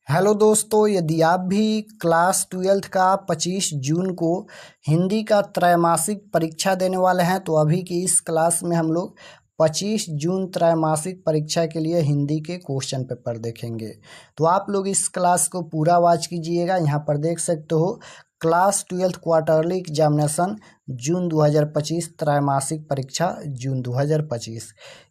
Hello दोस्तों, यदि आप भी क्लास 12th का 25 जून को हिंदी का त्रैमासिक परीक्षा देने वाले हैं तो अभी की इस क्लास में हम लोग 25 जून त्रैमासिक परीक्षा के लिए हिंदी के क्वेश्चन पेपर देखेंगे। तो आप लोग इस क्लास को पूरा वॉच कीजिएगा। यहाँ पर देख सकते हो क्लास 12th क्वार्टरली एग्जामिनेशन जून 2025 त्रैमासिक परीक्षा जून 2025।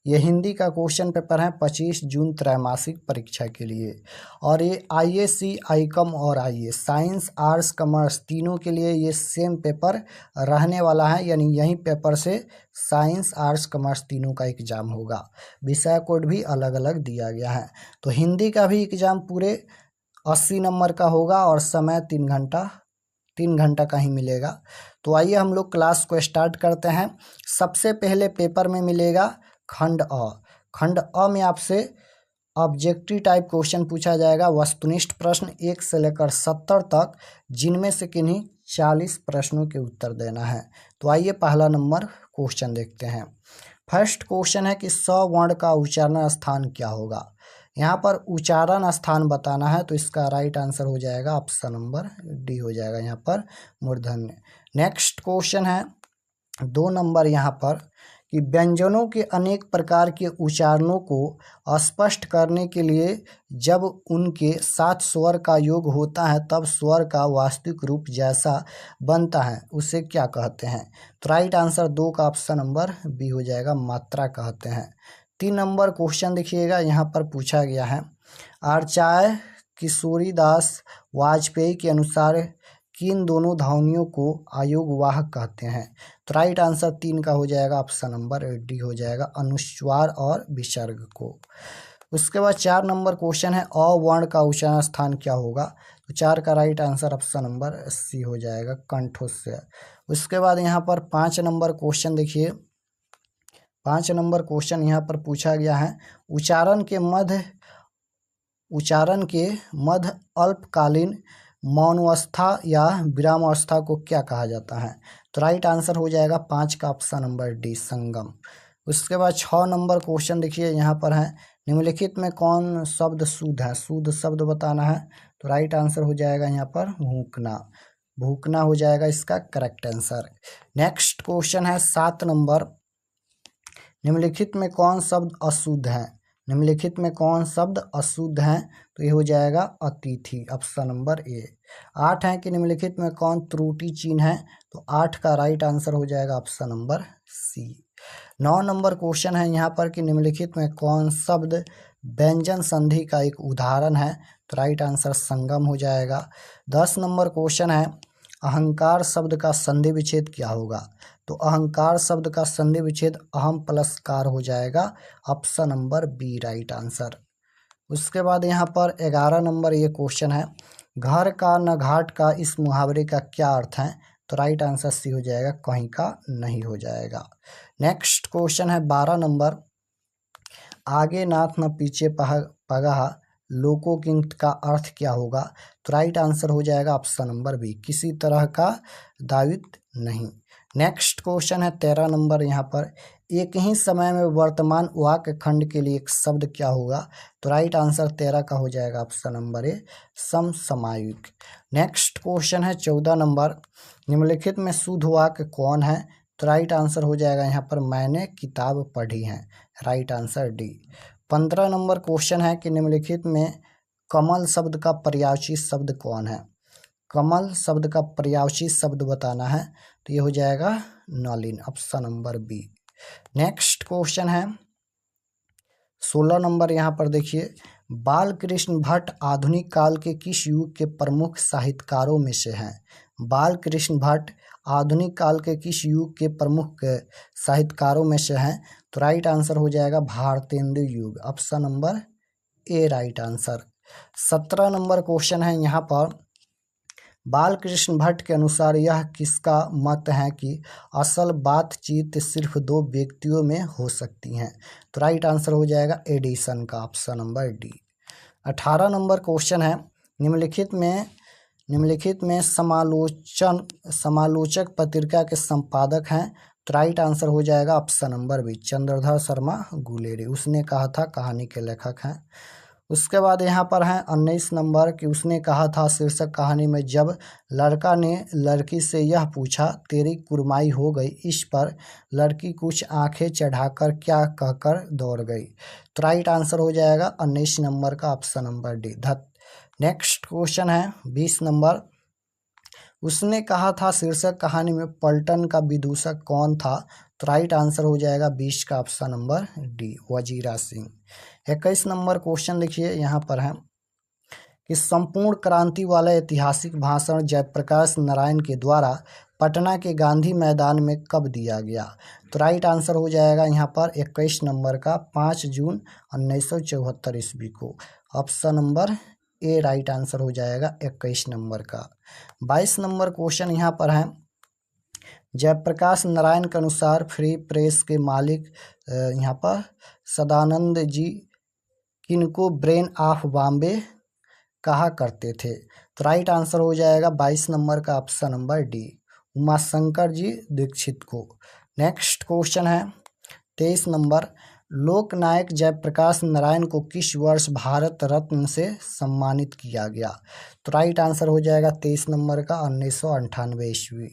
ये हिंदी का क्वेश्चन पेपर है 25 जून त्रैमासिक परीक्षा के लिए। और ये आईएससी, आईकॉम और आईएएस साइंस, आर्ट्स, कॉमर्स तीनों के लिए ये सेम पेपर रहने वाला है, यानी यही पेपर से साइंस, आर्ट्स, कॉमर्स तीनों का एग्जाम होगा। विषय कोड भी अलग अलग दिया गया है। तो हिंदी का भी एग्जाम पूरे 80 नंबर का होगा और समय 3 घंटा का ही मिलेगा। तो आइए हम लोग क्लास को स्टार्ट करते हैं। सबसे पहले पेपर में मिलेगा खंड अ। खंड अ में आपसे ऑब्जेक्टिव टाइप क्वेश्चन पूछा जाएगा, वस्तुनिष्ठ प्रश्न 1 से लेकर 70 तक, जिनमें से किन्हीं 40 प्रश्नों के उत्तर देना है। तो आइए पहला नंबर क्वेश्चन देखते हैं। फर्स्ट क्वेश्चन है कि स्वर्ण का उच्चारण स्थान क्या होगा। यहाँ पर उच्चारण स्थान बताना है, तो इसका राइट आंसर हो जाएगा ऑप्शन नंबर डी हो जाएगा यहाँ पर मूर्धन्य। नेक्स्ट क्वेश्चन है 2 नंबर यहाँ पर कि व्यंजनों के अनेक प्रकार के उच्चारणों को स्पष्ट करने के लिए जब उनके साथ स्वर का योग होता है तब स्वर का वास्तविक रूप जैसा बनता है उसे क्या कहते हैं। तो राइट आंसर 2 का ऑप्शन नंबर बी हो जाएगा, मात्रा कहते हैं। 3 नंबर क्वेश्चन देखिएगा, यहाँ पर पूछा गया है आचार्य किशोरीदास वाजपेयी के अनुसार किन दोनों ध्वनियों को आयोगवाहक कहते हैं। तो राइट आंसर 3 का हो जाएगा, ऑप्शन नंबर डी हो जाएगा, अनुस्वार और विसर्ग को। उसके बाद 4 नंबर क्वेश्चन है अ वर्ण का उच्चारण स्थान क्या होगा। तो 4 का right answer option number C हो जाएगा, कंठोत्स्य। उसके बाद यहाँ पर 5 नंबर क्वेश्चन देखिए। 5 नंबर क्वेश्चन यहाँ पर पूछा गया है उच्चारण के मध्य अल्पकालीन मौनावस्था या विरामावस्था को क्या कहा जाता है। तो राइट आंसर हो जाएगा 5 का ऑप्शन नंबर डी, संगम। उसके बाद 6 नंबर क्वेश्चन देखिए, यहाँ पर है निम्नलिखित में कौन शब्द शुद्ध है, शुद्ध शब्द बताना है। तो राइट आंसर हो जाएगा यहाँ पर भूकना, भूकना हो जाएगा इसका करेक्ट आंसर। नेक्स्ट क्वेश्चन है 7 नंबर, निम्नलिखित में कौन शब्द अशुद्ध है। निम्नलिखित में कौन शब्द अशुद्ध है, तो ये हो जाएगा अतिथि, ऑप्शन नंबर ए। 8 है कि निम्नलिखित में कौन त्रुटि चिन्ह है। तो 8 का राइट आंसर हो जाएगा option number C. 9 number question है यहाँ पर कि निम्नलिखित में कौन शब्द व्यंजन संधि का एक उदाहरण है। तो राइट आंसर संगम हो जाएगा। 10 नंबर क्वेश्चन है अहंकार शब्द का संधि विच्छेद क्या होगा। तो अहंकार शब्द का संधि विच्छेद अहम प्लस कार हो जाएगा, option number B right answer. उसके बाद यहाँ पर 11 नंबर ये क्वेश्चन है घर का न घाट का इस मुहावरे का क्या अर्थ है। तो राइट आंसर सी हो जाएगा, कहीं का नहीं हो जाएगा। नेक्स्ट क्वेश्चन है 12 नंबर, आगे नाथ न पीछे पगहा लोकोकिंत का अर्थ क्या होगा। तो राइट आंसर हो जाएगा ऑप्शन नंबर बी, किसी तरह का दायित्व नहीं। नेक्स्ट क्वेश्चन है 13 नंबर, यहाँ पर एक ही समय में वर्तमान वाक्य खंड के लिए एक शब्द क्या होगा। तो राइट आंसर 13 का हो जाएगा ऑप्शन नंबर ए, समसामयिक। नेक्स्ट क्वेश्चन है 14 नंबर, निम्नलिखित में शुद्ध वाक्य कौन है। तो राइट आंसर हो जाएगा यहाँ पर मैंने किताब पढ़ी है, right answer D. 15 number question है कि निम्नलिखित में कमल शब्द का पर्यायवाची शब्द कौन है। कमल शब्द का पर्यायवाची शब्द बताना है, तो ये हो जाएगा नलिन, option number B. Next question है 16 नंबर, यहाँ पर देखिए बाल कृष्ण भट्ट आधुनिक काल के किस युग के प्रमुख साहित्यकारों में से हैं। बाल कृष्ण भट्ट आधुनिक काल के किस युग के प्रमुख साहित्यकारों में से हैं। तो राइट आंसर हो जाएगा भारतेंदु युग, option number A right answer. 17 number question है यहाँ पर बालकृष्ण भट्ट के अनुसार यह किसका मत है कि असल बातचीत सिर्फ 2 व्यक्तियों में हो सकती हैं। तो राइट आंसर हो जाएगा एडिसन का, option number D. 18 number question है निम्नलिखित में समालोचक पत्रिका के संपादक हैं। तो राइट आंसर हो जाएगा option number B, Chandradhar Sharma Guleri, उसने कहा था कहानी के लेखक हैं। उसके बाद यहाँ पर है 19 नंबर कि उसने कहा था शीर्षक कहानी में, जब लड़का ने लड़की से यह पूछा तेरी कुर्माई हो गई, इस पर लड़की कुछ आंखें चढ़ाकर क्या कहकर दौड़ गई। तो राइट आंसर हो जाएगा 19 नंबर का option number D. Next question है 20 नंबर, उसने कहा था शीर्षक कहानी में पलटन का विदूषक कौन था। तो राइट आंसर हो जाएगा 20 का option number D, Wazira Singh. 21 number question देखिए यहाँ पर है कि संपूर्ण क्रांति वाला ऐतिहासिक भाषण जयप्रकाश नारायण के द्वारा पटना के गांधी मैदान में कब दिया गया। तो राइट आंसर हो जाएगा यहाँ पर 21 नंबर का 5 जून 1974 ईस्वी को। Option number A right answer हो जाएगा 21 नंबर का। 22 नंबर क्वेश्चन यहाँ पर है, जयप्रकाश नारायण के अनुसार फ्री प्रेस के मालिक यहाँ पर सदानंद जी किनको ब्रेन ऑफ बॉम्बे कहा करते थे। तो राइट आंसर हो जाएगा 22 नंबर का ऑप्शन नंबर डी, उमाशंकर जी दीक्षित को। नेक्स्ट क्वेश्चन है 23 नंबर, लोकनायक जयप्रकाश नारायण को किस वर्ष भारत रत्न से सम्मानित किया गया। तो राइट आंसर हो जाएगा 23 नंबर का 1998 ईस्वी।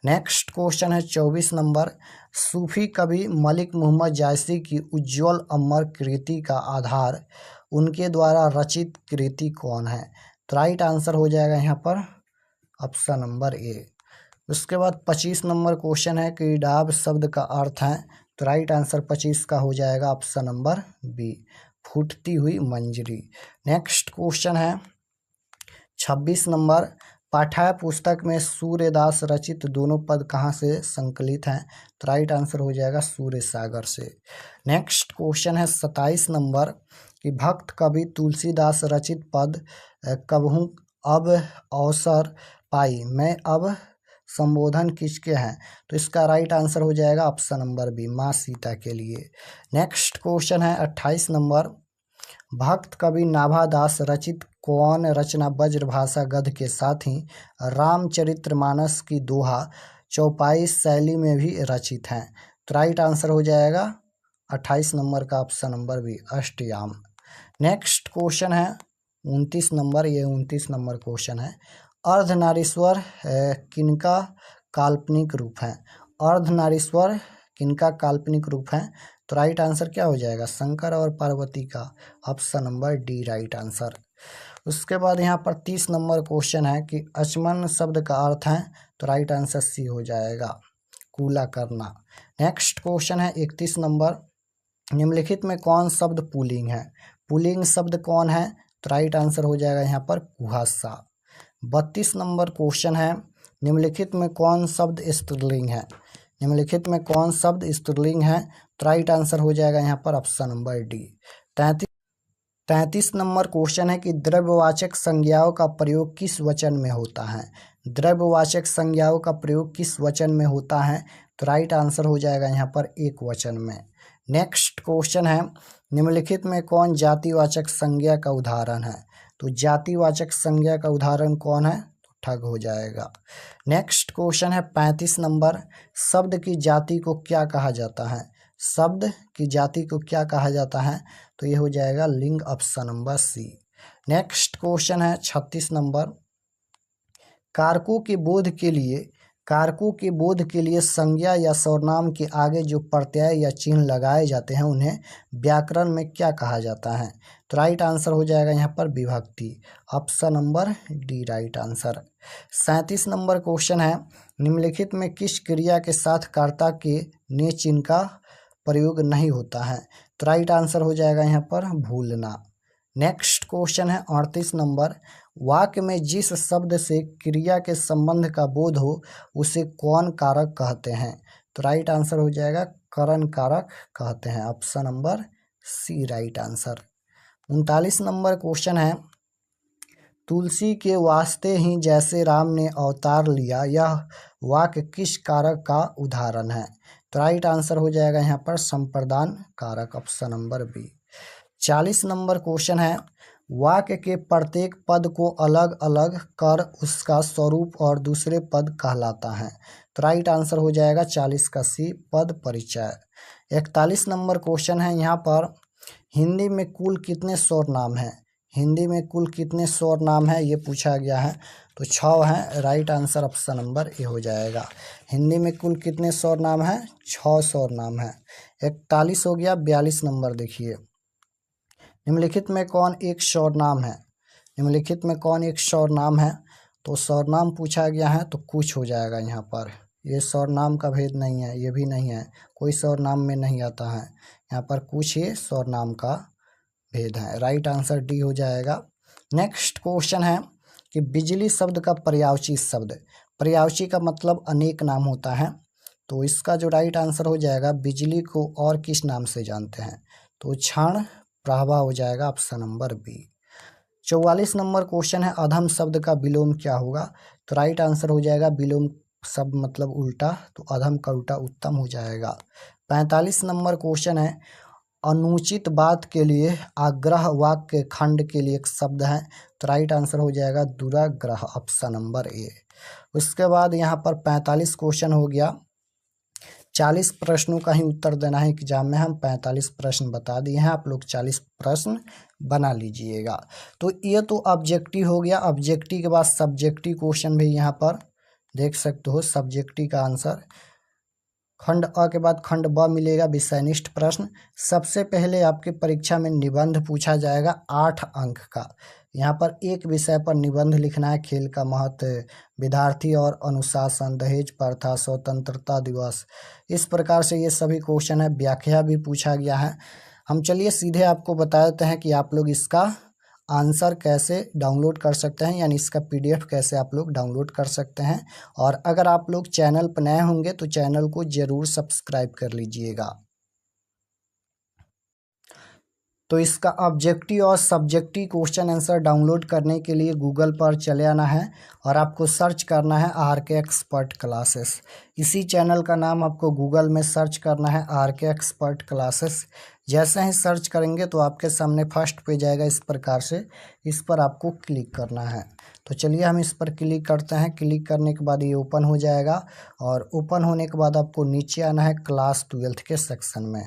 नेक्स्ट क्वेश्चन है 24 नंबर, सूफी कवि मलिक मोहम्मद जायसी की उज्ज्वल अमर कृति का आधार उनके द्वारा रचित कृति कौन है। तो राइट आंसर हो जाएगा यहाँ पर ऑप्शन नंबर ए। उसके बाद 25 नंबर क्वेश्चन है कि डाब शब्द का अर्थ है। तो राइट आंसर 25 का हो जाएगा ऑप्शन नंबर बी, फूटती हुई मंजरी। नेक्स्ट क्वेश्चन है 26 नंबर, पाठ्य पुस्तक में सूर्यदास रचित दोनों पद कहाँ से संकलित हैं। तो राइट आंसर हो जाएगा सूर्य सागर से। नेक्स्ट क्वेश्चन है 27 नंबर कि भक्त कवि तुलसीदास रचित पद कबहूँ अब अवसर पाई मैं अब संबोधन किसके हैं। तो इसका राइट आंसर हो जाएगा ऑप्शन नंबर बी, माँ सीता के लिए। नेक्स्ट क्वेश्चन है 28 नंबर, भक्त कवि नाभादास रचित कौन रचना ब्रजभाषा गद्य के साथ ही रामचरितमानस की दोहा चौपाई शैली में भी रचित हैं। तो राइट आंसर हो जाएगा 28 नंबर का ऑप्शन नंबर बी, अष्टयाम। नेक्स्ट क्वेश्चन है 29 नंबर, ये 29 नंबर क्वेश्चन है, अर्धनारीश्वर किनका काल्पनिक रूप है। अर्धनारीश्वर किनका काल्पनिक रूप है। तो राइट आंसर क्या हो जाएगा, शंकर और पार्वती का, option number D right answer. उसके बाद यहाँ पर 30 नंबर क्वेश्चन है कि अचमन शब्द का अर्थ है। तो राइट आंसर सी हो जाएगा, कूला करना। नेक्स्ट क्वेश्चन है 31 नंबर, निम्नलिखित में कौन शब्द पुल्लिंग है। पुल्लिंग शब्द कौन है। तो राइट आंसर हो जाएगा यहाँ पर कुहासा। 32 नंबर क्वेश्चन है, निम्नलिखित में कौन शब्द स्त्रीलिंग है। निम्नलिखित में कौन शब्द स्त्रीलिंग है। तो राइट आंसर हो जाएगा यहाँ पर option number D. 33 number question है कि द्रव्यवाचक संज्ञाओं का प्रयोग किस वचन में होता है। द्रव्यवाचक संज्ञाओं का प्रयोग किस वचन में होता है। तो राइट आंसर हो जाएगा यहाँ पर एक वचन में। नेक्स्ट क्वेश्चन है, निम्नलिखित में कौन जातिवाचक संज्ञा का उदाहरण है। तो जातिवाचक संज्ञा का उदाहरण कौन है। तो ठग हो जाएगा। नेक्स्ट क्वेश्चन है 35 नंबर, शब्द की जाति को क्या कहा जाता है। शब्द की जाति को क्या कहा जाता है। तो ये हो जाएगा लिंग, option number C. Next question है 36 नंबर, कारकों के बोध के लिए संज्ञा या सर्वनाम के आगे जो प्रत्यय या चिन्ह लगाए जाते हैं उन्हें व्याकरण में क्या कहा जाता है। तो राइट आंसर हो जाएगा यहाँ पर विभक्ति, option number D right answer. 37 number question है, निम्नलिखित में किस क्रिया के साथ कर्ता के ने चिन्ह का प्रयोग नहीं होता है। तो राइट आंसर हो जाएगा यहाँ पर भूलना। नेक्स्ट क्वेश्चन है 38 नंबर, वाक्य में जिस शब्द से क्रिया के संबंध का बोध हो उसे कौन कारक कहते हैं। तो राइट आंसर हो जाएगा करण कारक कहते हैं, option number C right answer. 39 number question है, तुलसी के वास्ते ही जैसे राम ने अवतार लिया, यह वाक्य किस कारक का उदाहरण है। तो राइट आंसर हो जाएगा यहाँ पर संप्रदान कारक, option number B. 40 number question है, वाक्य के प्रत्येक पद को अलग अलग कर उसका स्वरूप और दूसरे पद कहलाता है। तो राइट आंसर हो जाएगा 40 का सी, पद परिचय। 41 नंबर क्वेश्चन है यहाँ पर हिंदी में कुल कितने स्वर नाम हैं? हिंदी में कुल कितने स्वर नाम है ये पूछा गया है। तो 6 है। Right answer option number A हो जाएगा। हिंदी में कुल कितने स्वर नाम है? 6 स्वर नाम है। 41 हो गया। 42 नंबर देखिए, निम्नलिखित में कौन एक स्वर नाम है? निम्नलिखित में कौन एक स्वर नाम है? तो स्वर नाम पूछा गया है तो कुछ हो जाएगा यहाँ पर। ये स्वर नाम का भेद नहीं है, ये भी नहीं है, कोई स्वर नाम में नहीं आता है। यहाँ पर कुछ ही स्वर नाम का भेद है। राइट आंसर डी हो जाएगा। नेक्स्ट क्वेश्चन है कि बिजली शब्द का पर्यायवाची शब्द, पर्यायवाची का मतलब अनेक नाम होता है, तो इसका जो राइट आंसर हो जाएगा, बिजली को और किस नाम से जानते हैं? तो क्षण प्रभा हो जाएगा option number B. 44 number question है अधम शब्द का विलोम क्या होगा? तो राइट आंसर हो जाएगा विलोम शब्द मतलब उल्टा, तो अधम का उल्टा उत्तम हो जाएगा। 45 नंबर क्वेश्चन है अनुचित बात के लिए आग्रह वाक्य खंड के लिए एक शब्द है, तो राइट आंसर हो जाएगा दुराग्रह ऑप्शन नंबर ए। उसके बाद यहाँ पर 45 क्वेश्चन हो गया। 40 प्रश्नों का ही उत्तर देना है एग्जाम में। हम 45 प्रश्न बता दिए हैं, आप लोग 40 प्रश्न बना लीजिएगा। तो ये तो ऑब्जेक्टिव हो गया। ऑब्जेक्टिव के बाद सब्जेक्टिव क्वेश्चन भी यहाँ पर देख सकते हो। सब्जेक्टिव का आंसर खंड अ के बाद खंड ब मिलेगा विषयनिष्ठ प्रश्न। सबसे पहले आपके परीक्षा में निबंध पूछा जाएगा 8 अंक का। यहाँ पर एक विषय पर निबंध लिखना है, खेल का महत्व, विद्यार्थी और अनुशासन, दहेज प्रथा, स्वतंत्रता दिवस, इस प्रकार से ये सभी क्वेश्चन है। व्याख्या भी पूछा गया है। हम चलिए सीधे आपको बता देते हैं कि आप लोग इसका आंसर कैसे डाउनलोड कर सकते हैं, यानी इसका PDF कैसे आप लोग डाउनलोड कर सकते हैं। और अगर आप लोग चैनल पर नए होंगे तो चैनल को ज़रूर सब्सक्राइब कर लीजिएगा। तो इसका ऑब्जेक्टिव और सब्जेक्टिव क्वेश्चन आंसर डाउनलोड करने के लिए गूगल पर चले आना है और आपको सर्च करना है RK एक्सपर्ट क्लासेस। इसी चैनल का नाम आपको गूगल में सर्च करना है RK एक्सपर्ट क्लासेस। जैसे ही सर्च करेंगे तो आपके सामने फर्स्ट पेज आएगा इस प्रकार से, इस पर आपको क्लिक करना है। तो चलिए हम इस पर क्लिक करते हैं। क्लिक करने के बाद ये ओपन हो जाएगा और ओपन होने के बाद आपको नीचे आना है क्लास 12 के सेक्शन में।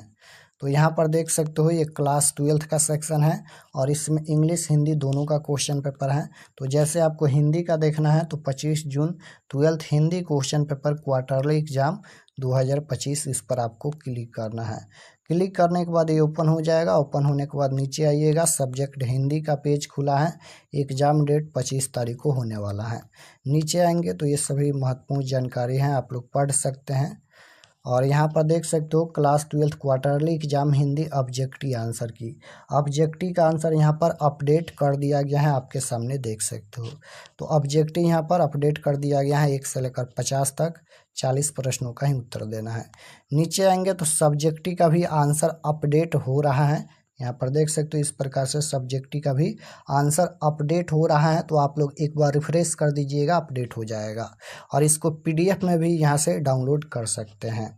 तो यहाँ पर देख सकते हो ये क्लास 12 का सेक्शन है और इसमें इंग्लिश हिंदी दोनों का क्वेश्चन पेपर है। तो जैसे आपको हिंदी का देखना है तो 25 जून 12th Hindi question paper quarterly exam 2025, इस पर आपको क्लिक करना है। क्लिक करने के बाद ये ओपन हो जाएगा। ओपन होने के बाद नीचे आइएगा, सब्जेक्ट हिंदी का पेज खुला है। एग्ज़ाम डेट 25 तारीख को होने वाला है। नीचे आएंगे तो ये सभी महत्वपूर्ण जानकारी हैं, आप लोग पढ़ सकते हैं। और यहाँ पर देख सकते हो class 12 quarterly exam Hindi objective answer की। ऑब्जेक्टिव का आंसर यहाँ पर अपडेट कर दिया गया है, आपके सामने देख सकते हो। तो ऑब्जेक्टिव यहाँ पर अपडेट कर दिया गया है, 1 से लेकर 50 तक 40 प्रश्नों का ही उत्तर देना है। नीचे आएंगे तो सब्जेक्टिव का भी आंसर अपडेट हो रहा है। यहाँ पर देख सकते हो इस प्रकार से सब्जेक्टिव का भी आंसर अपडेट हो रहा है। तो आप लोग एक बार रिफ्रेश कर दीजिएगा, अपडेट हो जाएगा। और इसको PDF में भी यहाँ से डाउनलोड कर सकते हैं।